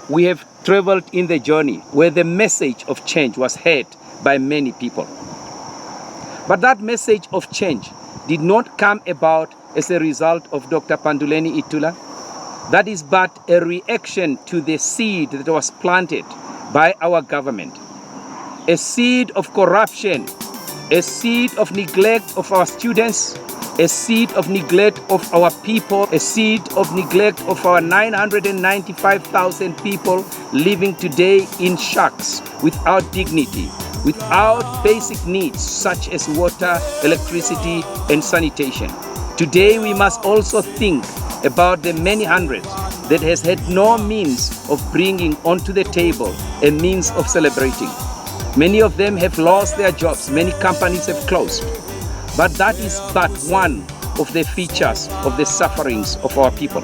we have traveled in the journey where the message of change was heard by many people. But that message of change did not come about as a result of Dr. Panduleni IITULA. That is but a reaction to the seed that was planted by our government. A seed of corruption, a seed of neglect of our students, a seed of neglect of our people, a seed of neglect of our 995,000 people living today in shacks without dignity, without basic needs such as water, electricity, and sanitation. Today we must also think about the many hundreds that has had no means of bringing onto the table a means of celebrating. Many of them have lost their jobs, many companies have closed. But that is but one of the features of the sufferings of our people.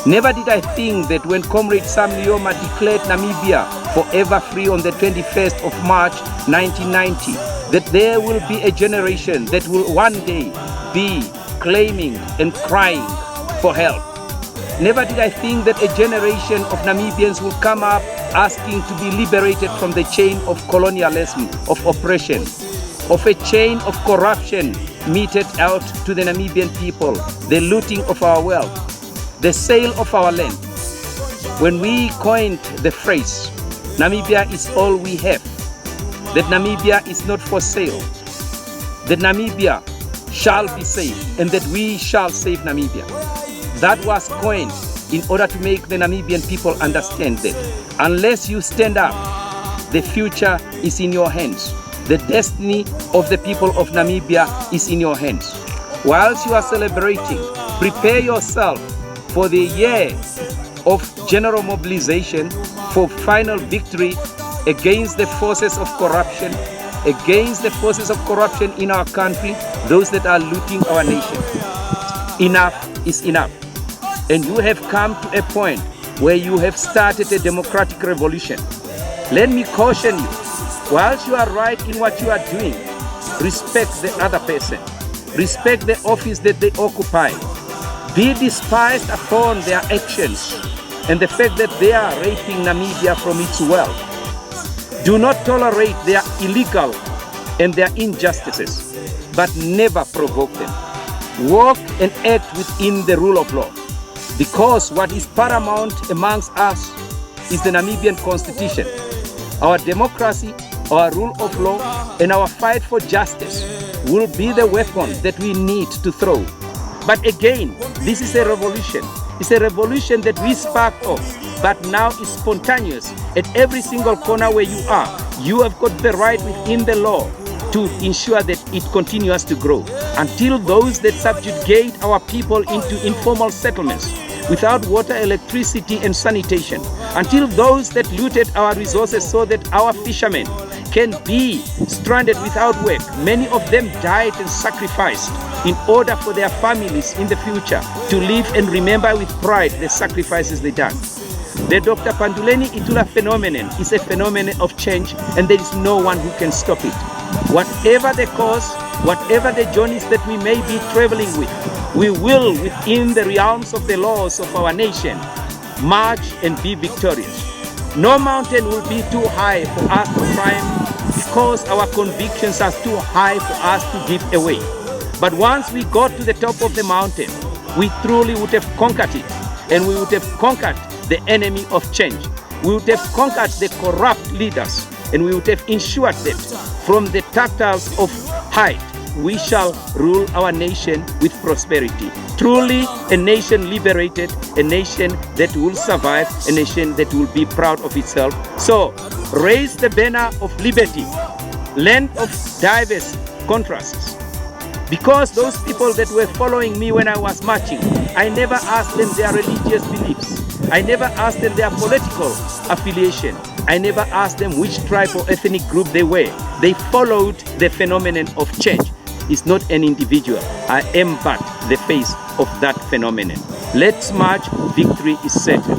Never did I think that when Comrade Sam Nujoma declared Namibia forever free on the 21st of March 1990, that there will be a generation that will one day be claiming and crying for help. Never did I think that a generation of Namibians will come up asking to be liberated from the chain of colonialism, of oppression, of a chain of corruption meted out to the Namibian people, the looting of our wealth, the sale of our land. When we coined the phrase, Namibia is all we have, that Namibia is not for sale, that Namibia shall be saved, and that we shall save Namibia. That was coined in order to make the Namibian people understand that unless you stand up, the future is in your hands. The destiny of the people of Namibia is in your hands. Whilst you are celebrating, prepare yourself for the year of general mobilization for final victory against the forces of corruption, against the forces of corruption in our country, those that are looting our nation. Enough is enough. And you have come to a point where you have started a democratic revolution. Let me caution you, whilst you are right in what you are doing, respect the other person. Respect the office that they occupy. Be despised upon their actions and the fact that they are raping Namibia from its wealth. Do not tolerate their illegal and their injustices, but never provoke them. Walk and act within the rule of law, because what is paramount amongst us is the Namibian Constitution. Our democracy, our rule of law, and our fight for justice will be the weapon that we need to throw. But again, this is a revolution. It's a revolution that we sparked off, but now is spontaneous. At every single corner where you are, you have got the right within the law to ensure that it continues to grow. Until those that subjugate our people into informal settlements without water, electricity, and sanitation, until those that looted our resources so that our fishermen can be stranded without work. Many of them died and sacrificed in order for their families in the future to live and remember with pride the sacrifices they done. The Dr. Panduleni IITULA phenomenon is a phenomenon of change, and there is no one who can stop it. Whatever the cause, whatever the journeys that we may be traveling with, we will, within the realms of the laws of our nation, march and be victorious. No mountain will be too high for us to climb, because our convictions are too high for us to give away. But once we got to the top of the mountain, we truly would have conquered it, and we would have conquered the enemy of change. We would have conquered the corrupt leaders, and we would have ensured that from the tactiles of height, we shall rule our nation with prosperity. Truly a nation liberated, a nation that will survive, a nation that will be proud of itself. So raise the banner of liberty, land of diverse contrasts. Because those people that were following me when I was marching, I never asked them their religious beliefs. I never asked them their political affiliation. I never asked them which tribe or ethnic group they were. They followed the phenomenon of change. It's not an individual. I am but the face of that phenomenon. Let's march. Victory is certain.